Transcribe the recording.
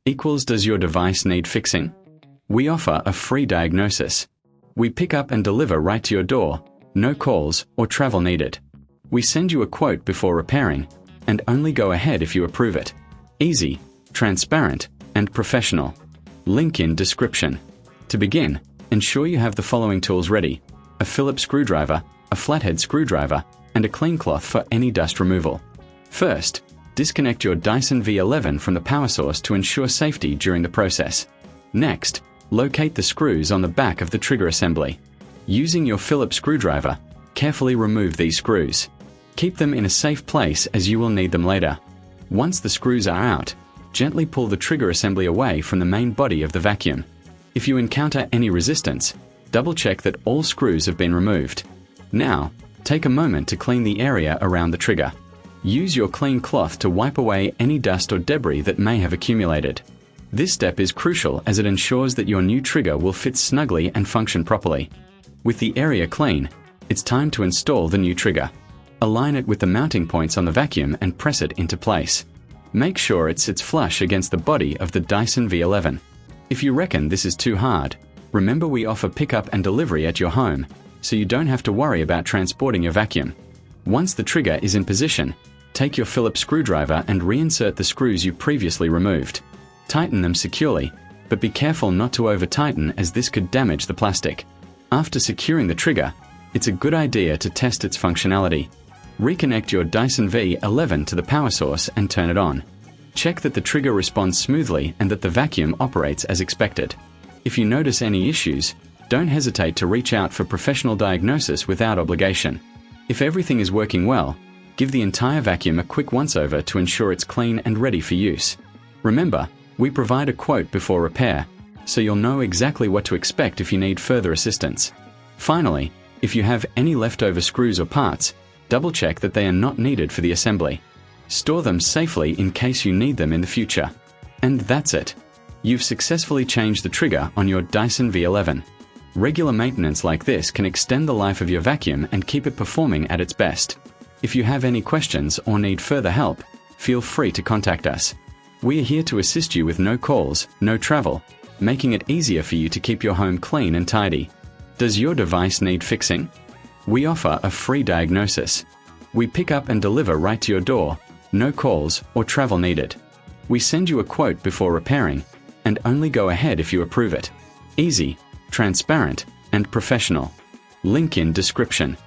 equals does your device need fixing? We offer a free diagnosis. We pick up and deliver right to your door, no calls or travel needed. We send you a quote before repairing, and only go ahead if you approve it. Easy, transparent, and professional. Link in description. To begin, ensure you have the following tools ready: a Phillips screwdriver, a flathead screwdriver, and a clean cloth for any dust removal. First, disconnect your Dyson V11 from the power source to ensure safety during the process. Next, locate the screws on the back of the trigger assembly. Using your Phillips screwdriver, carefully remove these screws. Keep them in a safe place as you will need them later. Once the screws are out, gently pull the trigger assembly away from the main body of the vacuum. If you encounter any resistance, double-check that all screws have been removed. Now, take a moment to clean the area around the trigger. Use your clean cloth to wipe away any dust or debris that may have accumulated. This step is crucial as it ensures that your new trigger will fit snugly and function properly. With the area clean, it's time to install the new trigger. Align it with the mounting points on the vacuum and press it into place. Make sure it sits flush against the body of the Dyson V11. If you reckon this is too hard, remember we offer pickup and delivery at your home, so you don't have to worry about transporting your vacuum. Once the trigger is in position, take your Phillips screwdriver and reinsert the screws you previously removed. Tighten them securely, but be careful not to over-tighten as this could damage the plastic. After securing the trigger, it's a good idea to test its functionality. Reconnect your Dyson V11 to the power source and turn it on. Check that the trigger responds smoothly and that the vacuum operates as expected. If you notice any issues, don't hesitate to reach out for professional diagnosis without obligation. If everything is working well, give the entire vacuum a quick once-over to ensure it's clean and ready for use. Remember, we provide a quote before repair, so you'll know exactly what to expect if you need further assistance. Finally, if you have any leftover screws or parts, double-check that they are not needed for the assembly. Store them safely in case you need them in the future. And that's it. You've successfully changed the trigger on your Dyson V11. Regular maintenance like this can extend the life of your vacuum and keep it performing at its best. If you have any questions or need further help, feel free to contact us. We are here to assist you with no calls, no travel, making it easier for you to keep your home clean and tidy. Does your device need fixing? We offer a free diagnosis. We pick up and deliver right to your door, no calls or travel needed. We send you a quote before repairing, and only go ahead if you approve it. Easy, transparent, and professional. Link in description.